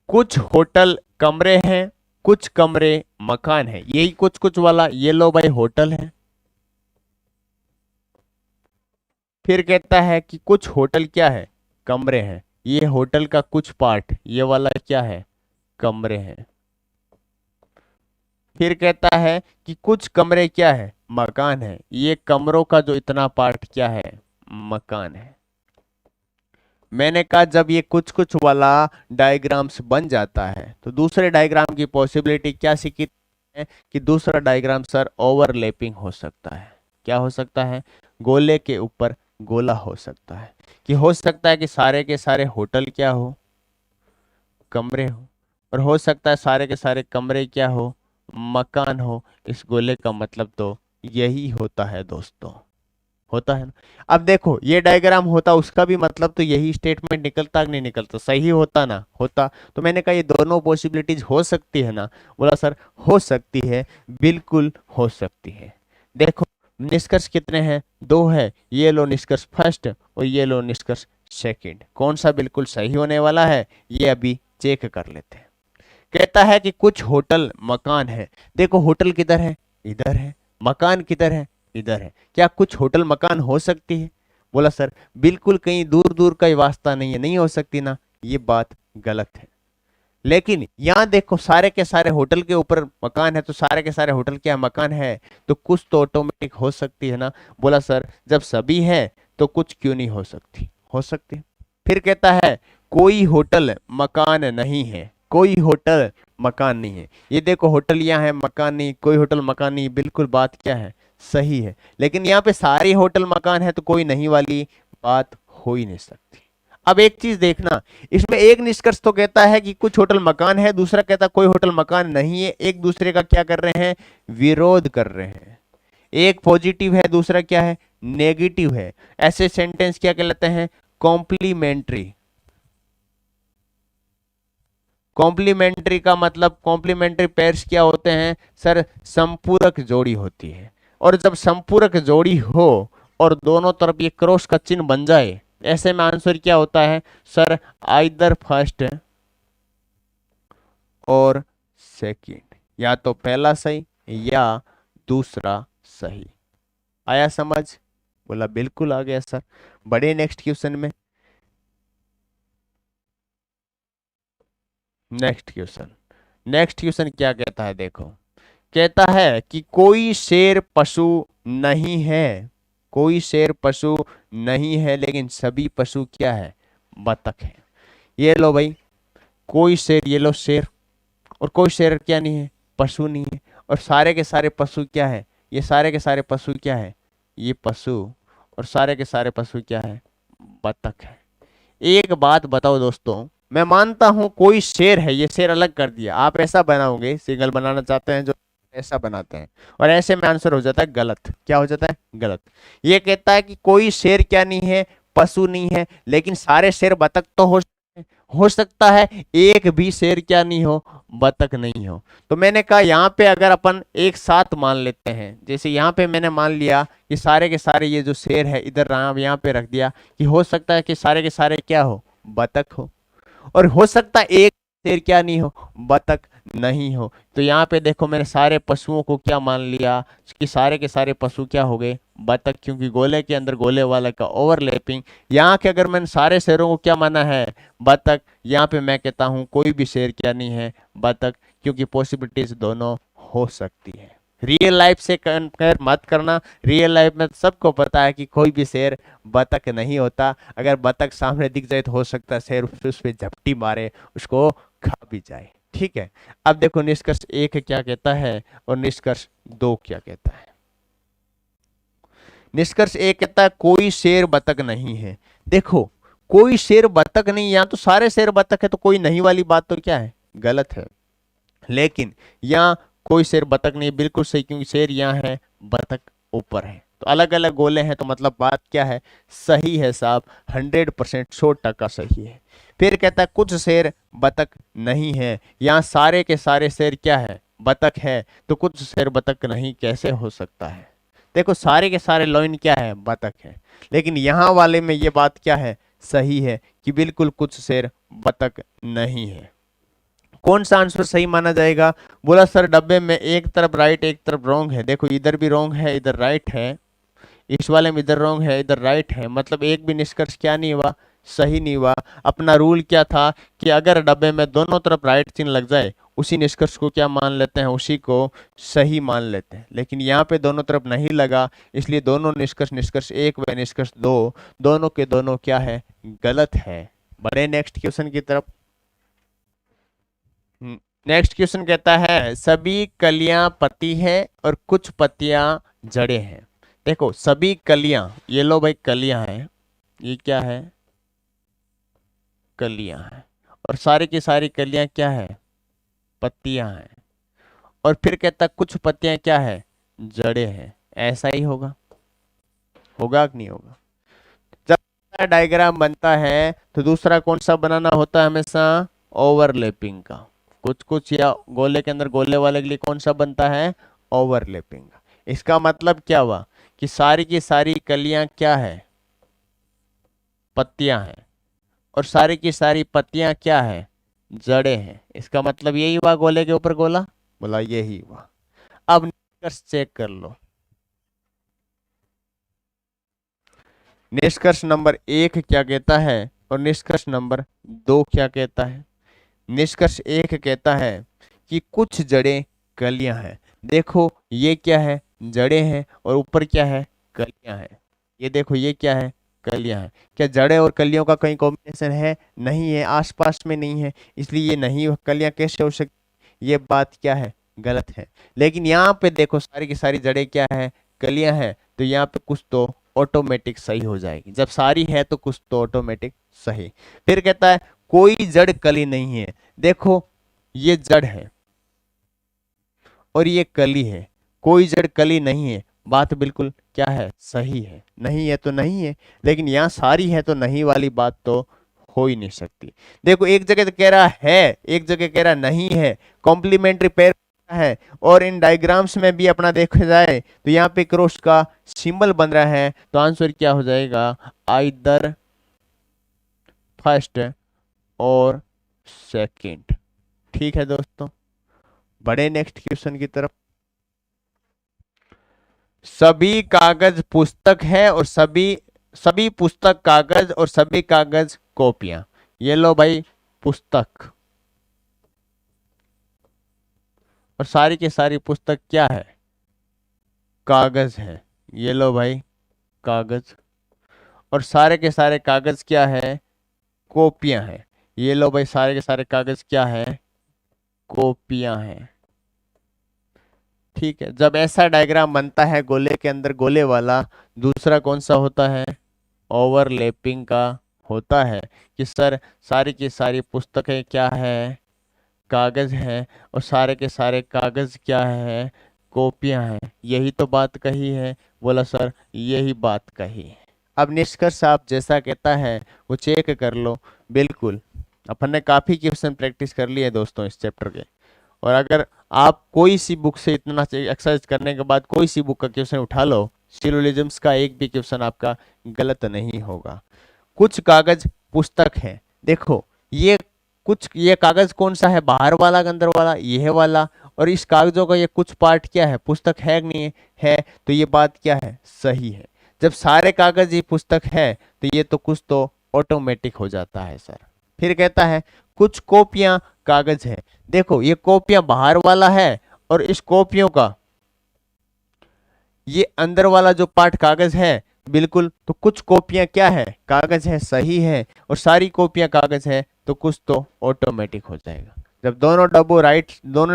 कुछ होटल कमरे हैं, कुछ कमरे मकान है। यही कुछ कुछ वाला, ये लो भाई होटल है। फिर कहता है कि कुछ होटल क्या है, कमरे हैं। ये होटल का कुछ पार्ट, ये वाला क्या है, कमरे हैं। फिर कहता है कि कुछ कमरे क्या है, मकान है। ये कमरों का जो इतना पार्ट क्या है, मकान है। मैंने कहा जब ये कुछ कुछ वाला डायग्राम्स बन जाता है तो दूसरे डायग्राम की पॉसिबिलिटी क्या सीखी है कि दूसरा डायग्राम सर ओवरलैपिंग हो सकता है। क्या हो सकता है, गोले के ऊपर गोला हो सकता है। कि हो सकता है कि सारे के सारे होटल क्या हो, कमरे हो, और हो सकता है सारे के सारे कमरे क्या हो, मकान हो। इस गोले का मतलब तो यही होता है दोस्तों, होता है ना। अब देखो ये डायग्राम होता, उसका भी मतलब तो यही स्टेटमेंट निकलता कि नहीं निकलता, सही होता ना, होता। तो मैंने कहा ये दोनों पॉसिबिलिटीज हो सकती है ना। बोला सर हो सकती है, बिल्कुल हो सकती है। देखो निष्कर्ष कितने हैं, 2 है। ये लो निष्कर्ष फर्स्ट और ये लो निष्कर्ष सेकंड। कौन सा बिल्कुल सही होने वाला है ये अभी चेक कर लेते हैं। कहता है कि कुछ होटल मकान है। देखो होटल किधर है, इधर है। मकान किधर है, इधर है। क्या कुछ होटल मकान हो सकती है? बोला सर बिल्कुल कहीं दूर दूर का ही वास्ता नहीं है, नहीं हो सकती ना। ये बात गलत है। लेकिन यहां देखो सारे के सारे होटल के ऊपर मकान है, तो सारे के सारे होटल क्या मकान है, तो कुछ तो ऑटोमेटिक हो सकती है ना। बोला सर जब सभी है तो कुछ क्यों नहीं हो सकती, हो सकती है। फिर कहता है कोई होटल मकान नहीं है, कोई होटल मकान नहीं है। ये देखो होटल यहाँ है, मकान नहीं, कोई होटल मकान नहीं। बिल्कुल बात क्या है, सही है। लेकिन यहाँ पे सारे होटल मकान है तो कोई नहीं वाली बात हो ही नहीं सकती। अब एक चीज देखना, इसमें एक निष्कर्ष तो कहता है कि कुछ होटल मकान है, दूसरा कहता है कोई होटल मकान नहीं है। एक दूसरे का क्या कर रहे हैं, विरोध कर रहे हैं। एक पॉजिटिव है, दूसरा क्या है, नेगेटिव है। ऐसे सेंटेंस क्या कहलाते हैं, कॉम्प्लीमेंट्री। कॉम्प्लीमेंट्री का मतलब, कॉम्प्लीमेंट्री पेयर्स क्या होते हैं सर, संपूरक जोड़ी होती है। और जब संपूरक जोड़ी हो और दोनों तरफ ये क्रॉस का चिन्ह बन जाए, ऐसे में आंसर क्या होता है सर, आइदर फर्स्ट और सेकंड, या तो पहला सही या दूसरा सही। आया समझ? बोला बिल्कुल आ गया सर। बड़े नेक्स्ट क्वेश्चन में। नेक्स्ट क्वेश्चन, नेक्स्ट क्वेश्चन क्या कहता है देखो। कहता है कि कोई शेर पशु नहीं है, कोई शेर पशु नहीं है, लेकिन सभी पशु क्या है, बतख है। ये लो भाई कोई शेर, ये लो शेर, और कोई शेर क्या नहीं है, पशु नहीं है। और सारे के सारे पशु क्या है, ये सारे के सारे पशु क्या है, ये पशु, और सारे के सारे पशु क्या है, बतख है। एक बात बताओ दोस्तों, मैं मानता हूं कोई शेर है, ये शेर अलग कर दिया, आप ऐसा बनाओगे, सिंगल बनाना चाहते हैं जो ऐसा बनाते हैं और ऐसे में आंसर हो जाता है गलत। क्या हो जाता है? गलत। ये कहता है कि कोई शेर क्या नहीं है? पशु नहीं है, लेकिन सारे शेर बतख तो हो सकता है, एक भी शेर क्या नहीं हो? बतख नहीं हो। तो मैंने कहा यहाँ पे अगर अपन एक साथ मान लेते हैं, जैसे यहाँ पे मैंने मान लिया कि सारे के सारे ये जो शेर है इधर यहाँ पे रख दिया कि हो सकता है कि सारे के सारे क्या हो? बतख हो। और हो सकता है एक शेर क्या नहीं हो? बतख नहीं हो। तो यहाँ पे देखो मैंने सारे पशुओं को क्या मान लिया कि सारे के सारे पशु क्या हो गए? बतख, क्योंकि गोले के अंदर गोले वाला का ओवरलैपिंग। यहाँ के अगर मैंने सारे शेरों को क्या माना है? बतख। यहाँ पे मैं कहता हूँ कोई भी शेर क्या नहीं है? बतख, क्योंकि पॉसिबिलिटीज दोनों हो सकती है। रियल लाइफ से कंपेयर मत करना। रियल लाइफ में सबको पता है कि कोई भी शेर बतख नहीं होता। अगर बतख सामने दिख जाए तो हो सकता है शेर उस पे झपटी मारे, उसको खा भी जाए। ठीक है, अब देखो निष्कर्ष एक क्या कहता है और निष्कर्ष दो क्या कहता है। निष्कर्ष एक कहता है कोई शेर बतख नहीं है। देखो कोई शेर बतख नहीं, या तो सारे शेर बतख है तो कोई नहीं वाली बात तो क्या है? गलत है। लेकिन यहाँ कोई शेर बतख नहीं, बिल्कुल सही, क्योंकि शेर यहाँ है, बतख ऊपर है। तो अलग अलग गोले हैं, तो मतलब बात क्या है? सही है साहब, 100%, 100% सही है। फिर कहता है कुछ शेर बतख नहीं है। यहाँ सारे के सारे शेर क्या है? बतख है। तो कुछ शेर बतख नहीं कैसे हो सकता है? देखो सारे के सारे लाइन क्या है? बतख है। लेकिन यहाँ वाले में ये बात क्या है? सही है कि बिल्कुल कुछ शेर बतख नहीं है। कौन सा आंसर सही माना जाएगा? बोला सर डब्बे में एक तरफ राइट एक तरफ रॉन्ग है। देखो इधर भी रॉन्ग है, इधर राइट है, इस वाले में इधर रॉन्ग है, इधर राइट है, मतलब एक भी निष्कर्ष क्या नहीं हुआ? सही नहीं हुआ। अपना रूल क्या था कि अगर डब्बे में दोनों तरफ राइट चिन्ह लग जाए, उसी निष्कर्ष को क्या मान लेते हैं? उसी को सही मान लेते हैं। लेकिन यहाँ पे दोनों तरफ नहीं लगा, इसलिए दोनों निष्कर्ष, निष्कर्ष एक व निष्कर्ष दो, दोनों के दोनों क्या है? गलत है। बढ़े नेक्स्ट क्वेश्चन की तरफ। नेक्स्ट क्वेश्चन कहता है सभी कलियां पत्ती है और कुछ पत्तियां जड़ें हैं। देखो सभी कलियां, ये लो भाई कलियां हैं, ये क्या है? कलियां हैं। और सारी की सारी कलियां क्या है? पत्तियां हैं। और फिर कहता कुछ पत्तियां क्या है? जड़ें हैं। ऐसा ही होगा, होगा कि नहीं होगा? जब डायग्राम बनता है तो दूसरा कौन सा बनाना होता है? हमेशा ओवरलैपिंग का। कुछ कुछ या गोले के अंदर गोले वाले के लिए कौन सा बनता है? ओवरलैपिंग का। इसका मतलब क्या हुआ कि सारी की सारी कलियां क्या है? पत्तियां हैं। और सारी की सारी पत्तियां क्या है? जड़ें हैं। इसका मतलब यही हुआ गोले के ऊपर गोला? बोला यही हुआ। अब निष्कर्ष चेक कर लो। निष्कर्ष नंबर एक क्या कहता है और निष्कर्ष नंबर दो क्या कहता है? निष्कर्ष एक कहता है कि कुछ जड़ें कलियां हैं। देखो ये क्या है? जड़ें हैं। और ऊपर क्या है? कलियां हैं। ये देखो ये क्या है? कलियां हैं। क्या जड़ें और कलियों का कहीं कॉम्बिनेशन है? नहीं है, आसपास में नहीं है, इसलिए ये नहीं, कलियां कैसे हो सकती? ये बात क्या है? गलत है। लेकिन यहाँ पे देखो सारी की सारी जड़ें क्या है? कलियां हैं। तो यहाँ पे कुछ तो ऑटोमेटिक सही हो जाएगी। जब सारी है तो कुछ तो ऑटोमेटिक सही। फिर कहता है कोई जड़ कली नहीं है। देखो ये जड़ है और ये कली है, कोई जड़ कली नहीं है। बात बिल्कुल क्या है? सही है। नहीं है तो नहीं है, लेकिन यहाँ सारी है तो नहीं वाली बात तो हो ही नहीं सकती। देखो एक जगह तो कह रहा है, एक जगह कह रहा नहीं है, कॉम्प्लीमेंट्री पेयर है। और इन डायग्राम्स में भी अपना देखा जाए तो यहाँ पे क्रॉस का सिंबल बन रहा है। तो आंसर क्या हो जाएगा? आइदर फर्स्ट और सेकंड। ठीक है दोस्तों, बढ़े नेक्स्ट क्वेश्चन की तरफ। सभी कागज पुस्तक है और सभी पुस्तक कागज और सभी कागज कॉपियां। ये लो भाई पुस्तक, और सारी की सारी पुस्तक क्या है? कागज है। ये लो भाई कागज। और सारे के सारे कागज क्या है? कॉपियां हैं। ये लो भाई सारे के सारे कागज क्या है? कॉपियां हैं। ठीक है, जब ऐसा डायग्राम बनता है गोले के अंदर गोले वाला, दूसरा कौन सा होता है? ओवरलैपिंग का होता है कि सर सारी की सारी पुस्तकें क्या है? कागज है। और सारे के सारे कागज क्या है? कॉपियां हैं। यही तो बात कही है। बोला सर यही बात कही है। अब निष्कर्ष आप जैसा कहता है वो चेक कर लो। बिल्कुल अपन ने काफी क्वेश्चन प्रैक्टिस कर लिए दोस्तों इस चैप्टर के। और अगर आप कोई सी बुक से इतना एक्सरसाइज करने के बाद कोई सी बुक का क्वेश्चन उठा लो, सिलोजिज्म्स का एक भी क्वेश्चन आपका गलत नहीं होगा। कुछ कागज पुस्तक है। देखो ये ये कागज कौन सा है, बाहर वाला कि अंदर वाला, यह वाला। और इस कागजों का ये कुछ पार्ट क्या है, पुस्तक है कि नहीं है, है। तो ये बात क्या है, सही है। जब सारे कागज ये पुस्तक है तो ये तो कुछ तो ऑटोमेटिक हो जाता है सर। फिर कहता है कुछ कॉपियां कागज है। देखो ये कॉपियां बाहर वाला है और इस कॉपियों का ये अंदर वाला जो पार्ट कागज है। बिल्कुल, तो कुछ कॉपियां क्या है, कागज है, सही है। और सारी कॉपियां कागज है तो कुछ तो ऑटोमेटिक हो जाएगा। जब दोनों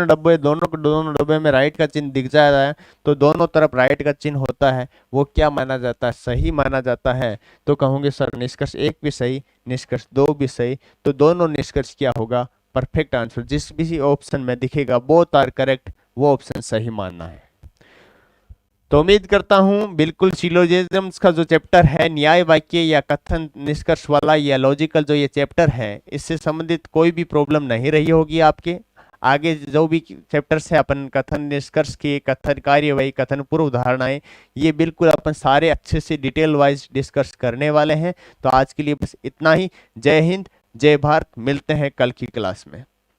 डब्बे में राइट का चिन्ह दिख जाता है तो दोनों तरफ राइट का चिन्ह होता है, वो क्या माना जाता है, सही माना जाता है। तो कहूंगे सर निष्कर्ष 1 भी सही, निष्कर्ष 2 भी सही। तो दोनों निष्कर्ष क्या होगा, परफेक्ट आंसर। जिस भी ऑप्शन में दिखेगा बोथ आर करेक्ट, वो ऑप्शन सही मानना है। तो उम्मीद करता हूं बिल्कुल सिलोजिज्म्स का जो चैप्टर है, न्याय वाक्य या कथन निष्कर्ष वाला या लॉजिकल जो ये चैप्टर है, इससे संबंधित कोई भी प्रॉब्लम नहीं रही होगी आपके। आगे जो भी चैप्टर्स है अपन कथन निष्कर्ष के, कथन कार्यवाही, कथन पूर्व धारणाएं, ये बिल्कुल अपन सारे अच्छे से डिटेल वाइज डिस्कस करने वाले हैं। तो आज के लिए बस इतना ही। जय हिंद, जय भारत। मिलते हैं कल की क्लास में।